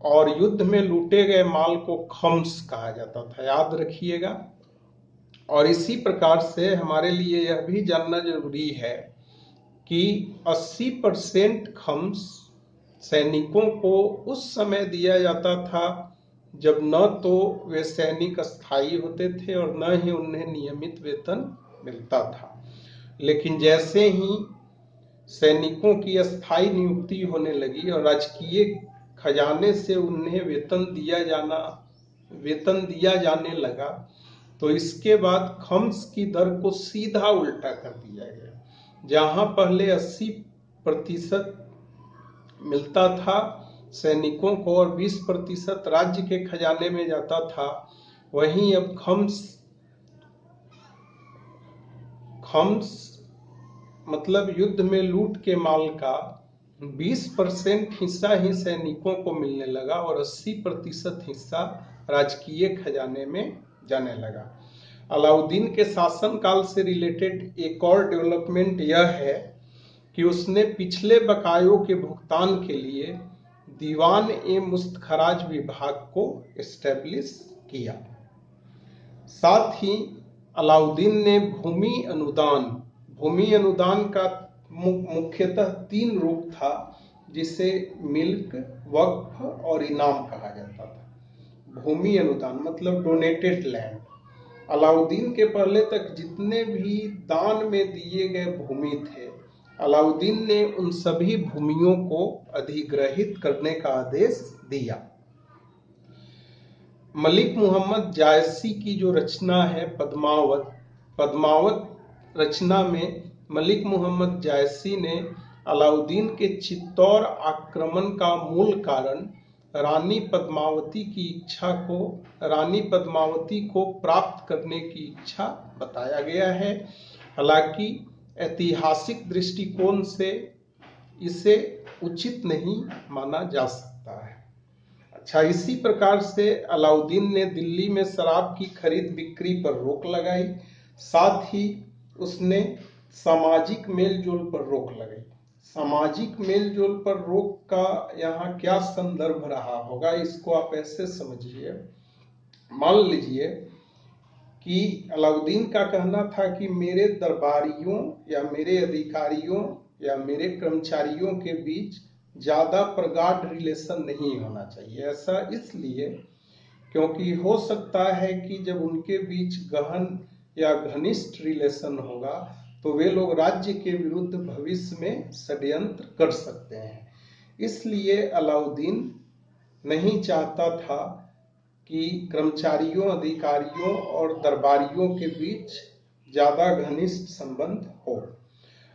और युद्ध में लूटे गए माल को खम्स कहा जाता था, याद रखिएगा। और इसी प्रकार से हमारे लिए यह भी जानना जरूरी है कि 80% खम्स सैनिकों को उस समय दिया जाता था जब न तो वे सैनिक स्थायी होते थे और न ही उन्हें नियमित वेतन मिलता था। लेकिन जैसे ही सैनिकों की अस्थायी नियुक्ति होने लगी और राजकीय खजाने से उन्हें वेतन दिया जाने लगा, तो इसके बाद खम्स की दर को सीधा उल्टा कर दिया गया। जहां पहले 80% मिलता था सैनिकों को और 20% राज्य के खजाने में जाता था, वहीं अब खम्स मतलब युद्ध में लूट के माल का 20% हिस्सा ही सैनिकों को मिलने लगा और 80% हिस्सा राजकीय खजाने में जाने लगा। अलाउद्दीन के शासनकाल से रिलेटेड एक और डेवलपमेंट यह है कि उसने पिछले बकायों के भुगतान के लिए दीवान ए मुस्तखराज विभाग को एस्टेब्लिश किया। साथ ही अलाउद्दीन ने भूमि अनुदान का मुख्यतः 3 रूप था, जिसे मिल्क, वक्फ और इनाम कहा जाता था। भूमि अनुदान मतलब डोनेटेड लैंड। अलाउद्दीन के पहले तक जितने भी दान में दिए गए भूमि थे, अलाउद्दीन ने उन सभी भूमियों को अधिग्रहित करने का आदेश दिया। मलिक मोहम्मद जायसी की जो रचना है पद्मावत रचना में मलिक मोहम्मद जायसी ने अलाउद्दीन के चित्तौर आक्रमण का मूल कारण रानी पद्मावती को प्राप्त करने की इच्छा बताया गया है। हालांकि ऐतिहासिक दृष्टिकोण से इसे उचित नहीं माना जा सकता है। अच्छा, इसी प्रकार से अलाउद्दीन ने दिल्ली में शराब की खरीद बिक्री पर रोक लगाई। साथ ही उसने सामाजिक मेलजोल पर रोक लगाई। सामाजिक मेलजोल पर रोक का यहाँ क्या संदर्भ रहा होगा, इसको आप ऐसे समझिए। मान लीजिए कि अलाउद्दीन का कहना था कि मेरे दरबारियों या मेरे अधिकारियों या मेरे कर्मचारियों के बीच ज्यादा प्रगाढ़ रिलेशन नहीं होना चाहिए। ऐसा इसलिए क्योंकि हो सकता है कि जब उनके बीच गहन या घनिष्ठ रिलेशन होगा तो वे लोग राज्य के विरुद्ध भविष्य में षड्यंत्र कर सकते हैं। इसलिए अलाउद्दीन नहीं चाहता था कि कर्मचारियों, अधिकारियों और दरबारियों के बीच ज्यादा घनिष्ठ संबंध हो।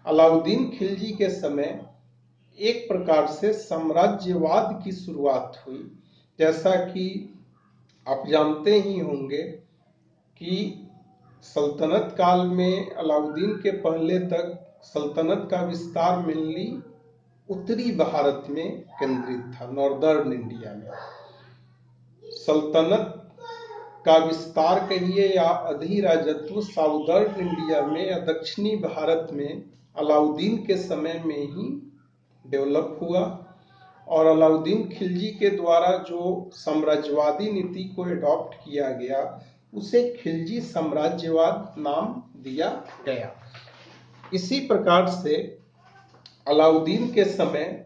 अलाउद्दीन खिलजी के समय एक प्रकार से साम्राज्यवाद की शुरुआत हुई। जैसा कि आप जानते ही होंगे कि सल्तनत काल में अलाउद्दीन के पहले तक सल्तनत का विस्तार मेनली उत्तरी भारत में केंद्रित था, नॉर्दर्न इंडिया में। सल्तनत का विस्तार कहिए या अधिराजत्व साउदर्न इंडिया में या दक्षिणी भारत में अलाउद्दीन के समय में ही डेवलप हुआ। और अलाउद्दीन खिलजी के द्वारा जो साम्राज्यवादी नीति को एडॉप्ट किया गया उसे खिलजी साम्राज्यवाद नाम दिया गया। इसी प्रकार से अलाउद्दीन के समय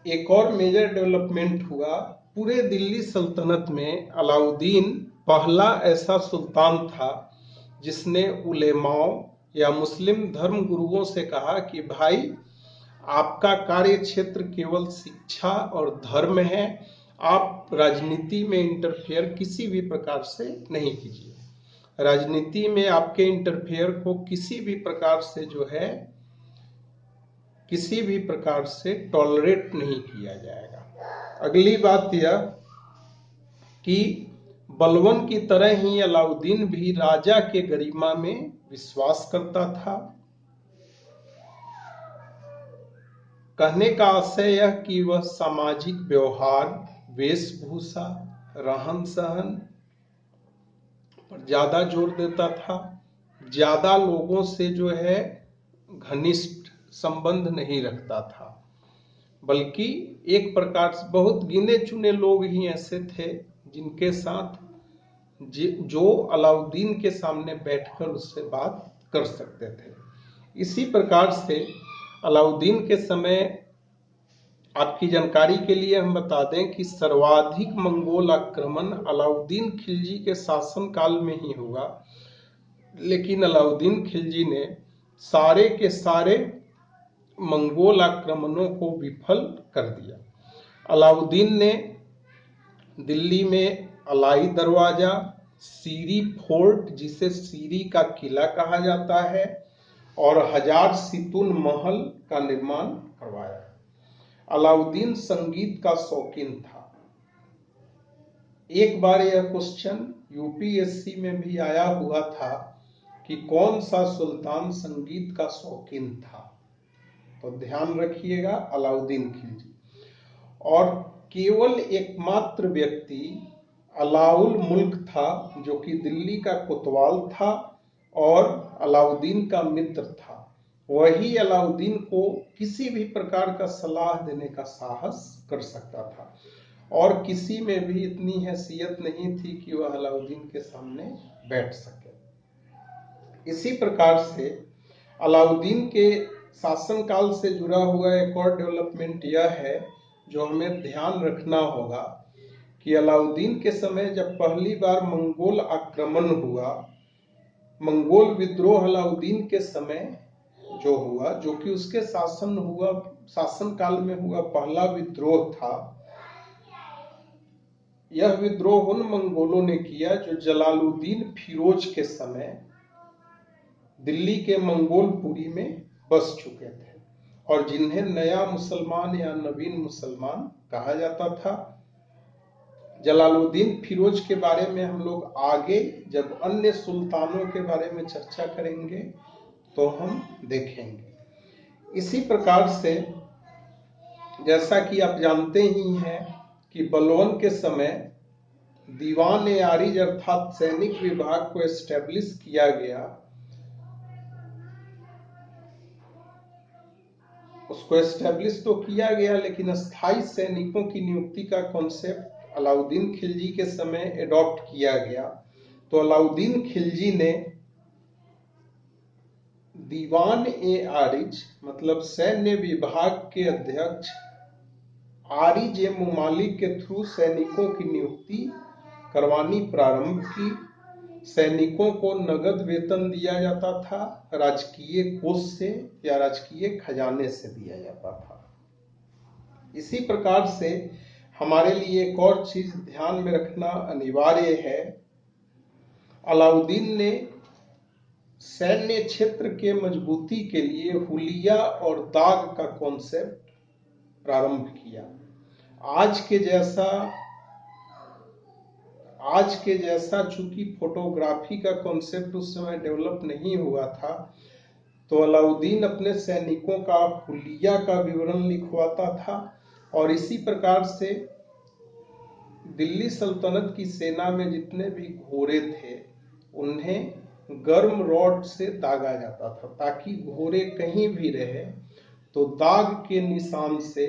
एक और मेजर डेवलपमेंट हुआ। पूरे दिल्ली सल्तनत में अलाउद्दीन पहला ऐसा सुल्तान था जिसने उलेमाओं या मुस्लिम धर्म गुरुओं से कहा कि भाई, आपका कार्य क्षेत्र केवल शिक्षा और धर्म है, आप राजनीति में इंटरफेयर किसी भी प्रकार से नहीं कीजिए। राजनीति में आपके इंटरफेयर को किसी भी प्रकार से जो है किसी भी प्रकार से टॉलरेट नहीं किया जाएगा। अगली बात यह कि बलवन की तरह ही अलाउद्दीन भी राजा के गरिमा में विश्वास करता था। कहने का आशय यह कि वह सामाजिक व्यवहार, वेशभूषा, रहन सहन पर ज्यादा जोर देता था। ज्यादा लोगों से जो है घनिष्ठ संबंध नहीं रखता था। बल्कि एक प्रकार से बहुत गिने चुने लोग ही ऐसे थे जिनके साथ जो अलाउद्दीन के सामने बैठकर उससे बात कर सकते थे। इसी प्रकार से अलाउद्दीन के समय आपकी जानकारी के लिए हम बता दें कि सर्वाधिक मंगोल आक्रमण अलाउद्दीन खिलजी के शासन काल में ही हुआ, लेकिन अलाउद्दीन खिलजी ने सारे के सारे मंगोल आक्रमणों को विफल कर दिया। अलाउद्दीन ने दिल्ली में अलाई दरवाजा, सीरी फोर्ट जिसे सीरी का किला कहा जाता है, और हजार सितुन महल का निर्माण करवाया। अलाउद्दीन संगीत का शौकीन था। एक बार यह क्वेश्चन यूपीएससी में भी आया हुआ था कि कौन सा सुल्तान संगीत का शौकीन था, तो ध्यान रखिएगा अलाउद्दीन खिलजी। और केवल एकमात्र व्यक्ति अलाउल मुल्क था जो कि दिल्ली का कोतवाल था और अलाउद्दीन का मित्र था। वही अलाउद्दीन को किसी भी प्रकार का सलाह देने का साहस कर सकता था, और किसी में भी इतनी हैसियत नहीं थी कि वह अलाउद्दीन के सामने बैठ सके। इसी प्रकार से अलाउद्दीन के शासनकाल से जुड़ा हुआ एक और डेवलपमेंट यह है जो हमें ध्यान रखना होगा कि अलाउद्दीन के समय जब पहली बार मंगोल आक्रमण हुआ, मंगोल विद्रोह अलाउद्दीन के समय जो हुआ, जो कि उसके शासन काल में हुआ पहला विद्रोह था। यह विद्रोह उन मंगोलों ने किया जो जलालुद्दीन फिरोज के समय दिल्ली के मंगोलपुरी में बस चुके थे और जिन्हें नया मुसलमान या नवीन मुसलमान कहा जाता था। जलालुद्दीन फिरोज के बारे में हम लोग आगे जब अन्य सुल्तानों के बारे में चर्चा करेंगे तो हम देखेंगे। इसी प्रकार से जैसा कि आप जानते ही हैं कि बलवन के समय दीवान ए आरिज अर्थात सैनिक विभाग को एस्टेब्लिश किया गया। उसको एस्टेब्लिश तो किया गया, लेकिन स्थायी सैनिकों की नियुक्ति का कॉन्सेप्ट अलाउद्दीन खिलजी के समय एडॉप्ट किया गया। तो अलाउद्दीन खिलजी ने दीवान ए आरिज मतलब सैन्य विभाग के अध्यक्ष आरिज ए मुमालिक के थ्रू सैनिकों की नियुक्ति करवानी प्रारंभ की। सैनिकों को नगद वेतन दिया जाता था, राजकीय कोष से या राजकीय खजाने से दिया जाता था। इसी प्रकार से हमारे लिए एक और चीज ध्यान में रखना अनिवार्य है, अलाउद्दीन ने सैन्य क्षेत्र के मजबूती के लिए हुलिया और दाग का कॉन्सेप्ट प्रारंभ किया। आज के जैसा चूंकि फोटोग्राफी का कॉन्सेप्ट उस समय डेवलप नहीं हुआ था, तो अलाउद्दीन अपने सैनिकों का हुलिया का विवरण लिखवाता था और इसी प्रकार से दिल्ली सल्तनत की सेना में जितने भी घोड़े थे उन्हें गर्म रॉड से दागा जाता था, ताकि घोड़े कहीं भी रहे तो दाग के निशान से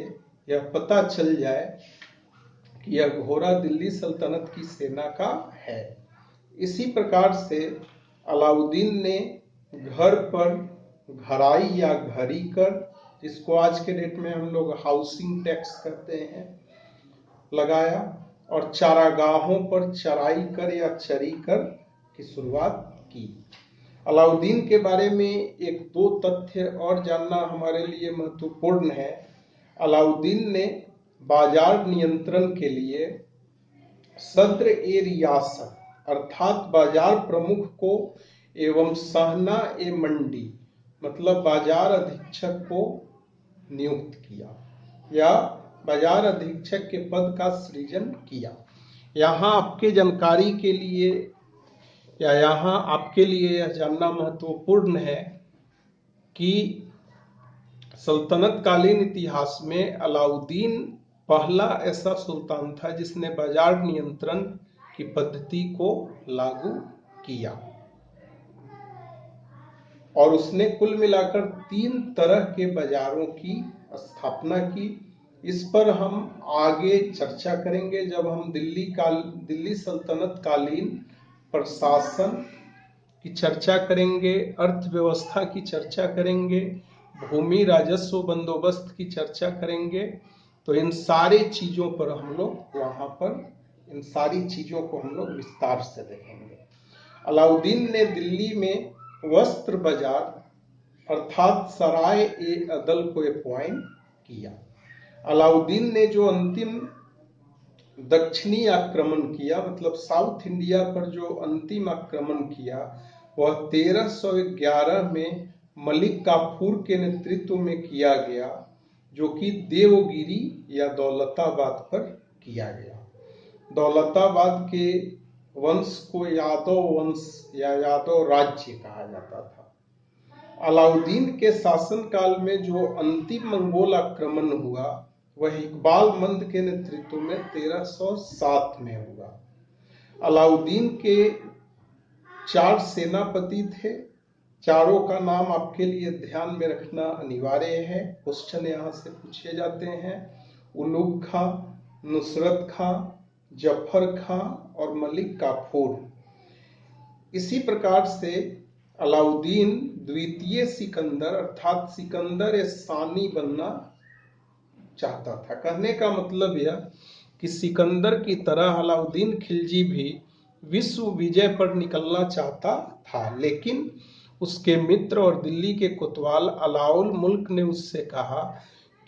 यह पता चल जाए कि यह घोड़ा दिल्ली सल्तनत की सेना का है। इसी प्रकार से अलाउद्दीन ने घर पर घराई या घरी कर, जिसको आज के डेट में हम लोग हाउसिंग टैक्स कहते हैं, लगाया और चारागाहों पर चराई कर या चरी कर की शुरुआत की। अलाउद्दीन के बारे में एक दो तथ्य और जानना हमारे लिए महत्वपूर्ण है। अलाउद्दीन ने बाजार नियंत्रण के लिए सद्र ए रियासत अर्थात बाजार प्रमुख को एवं सहना ए मंडी मतलब बाजार अधीक्षक को नियुक्त किया या बाजार अधीक्षक के पद का सृजन किया। यहाँ आपके जानकारी के लिए या यहाँ आपके लिए यह जानना महत्वपूर्ण है कि सल्तनत कालीन इतिहास में अलाउद्दीन पहला ऐसा सुल्तान था जिसने बाजार नियंत्रण की पद्धति को लागू किया और उसने कुल मिलाकर 3 तरह के बाजारों की स्थापना की। इस पर हम आगे चर्चा करेंगे जब हम दिल्ली सल्तनत कालीन प्रशासन की चर्चा करेंगे, अर्थव्यवस्था की चर्चा करेंगे, भूमि राजस्व बंदोबस्त की चर्चा करेंगे। तो इन सारी चीजों पर हम लोग वहां पर इन सारी चीजों को हम लोग विस्तार से देखेंगे। अलाउद्दीन ने दिल्ली में वस्त्र बाजार अर्थात सराय ए अदल को अपॉइंट किया। अलाउद्दीन ने जो अंतिम दक्षिणी आक्रमण किया, मतलब साउथ इंडिया पर जो अंतिम आक्रमण किया, वह 1311 में मलिक काफूर के नेतृत्व में किया गया, जो कि देवगिरी या दौलताबाद पर किया गया। दौलताबाद के वंश को यादव वंश या यादव राज्य कहा जाता था। अलाउद्दीन के शासनकाल में जो अंतिम मंगोल आक्रमण हुआ वह इकबाल मंद के नेतृत्व में 1307 में हुआ। अलाउद्दीन के 4 सेनापति थे। चारों का नाम आपके लिए ध्यान में रखना अनिवार्य है, क्वेश्चन यहाँ से पूछे जाते हैं। उलुग खां, नुसरत खां, जफर खां और मलिक काफूर। इसी प्रकार से अलाउद्दीन द्वितीय सिकंदर अर्थात सिकंदर सानी बनना चाहता था। कहने का मतलब यह कि सिकंदर की तरह अलाउद्दीन खिलजी भी विश्व विजय पर निकलना चाहता था, लेकिन उसके मित्र और दिल्ली के कोतवाल अलाउल मुल्क ने उससे कहा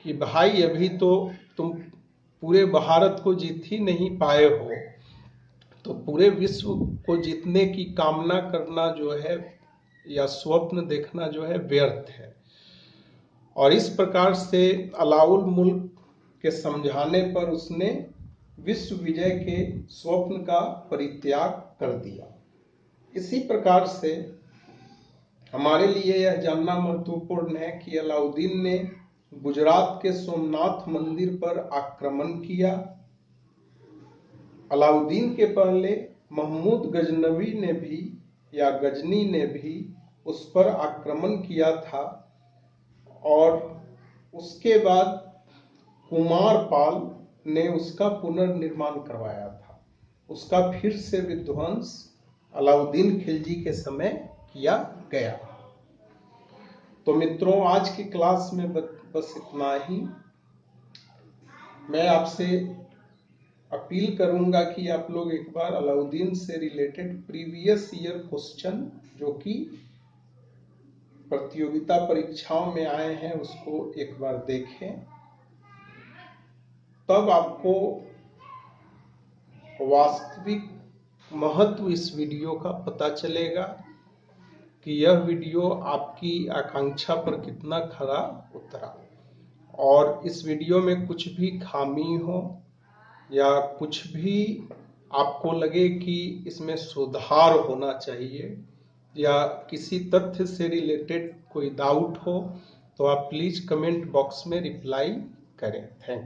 कि भाई अभी तो तुम पूरे भारत को जीत ही नहीं पाए हो, तो पूरे विश्व को जीतने की कामना करना जो है या स्वप्न देखना जो है व्यर्थ है। और इस प्रकार से अलाउल मुल्क के समझाने पर उसने विश्व विजय के स्वप्न का परित्याग कर दिया। इसी प्रकार से हमारे लिए यह जानना महत्वपूर्ण है कि अलाउद्दीन ने गुजरात के सोमनाथ मंदिर पर आक्रमण किया। अलाउद्दीन के पहले महमूद गजनवी ने भी या गजनी ने भी उस पर आक्रमण किया था और उसके बाद कुमारपाल ने उसका पुनर्निर्माण करवाया था। उसका फिर से विध्वंस अलाउद्दीन खिलजी के समय किया गया। तो मित्रों, आज की क्लास में बस इतना ही। मैं आपसे अपील करूंगा कि आप लोग एक बार अलाउद्दीन से रिलेटेड प्रीवियस ईयर क्वेश्चन जो कि प्रतियोगिता परीक्षाओं में आए हैं उसको एक बार देखें, तब आपको वास्तविक महत्व इस वीडियो का पता चलेगा कि यह वीडियो आपकी आकांक्षा पर कितना खरा उतरा। और इस वीडियो में कुछ भी खामी हो या कुछ भी आपको लगे कि इसमें सुधार होना चाहिए या किसी तथ्य से रिलेटेड कोई डाउट हो, तो आप प्लीज कमेंट बॉक्स में रिप्लाई करें। Thank you.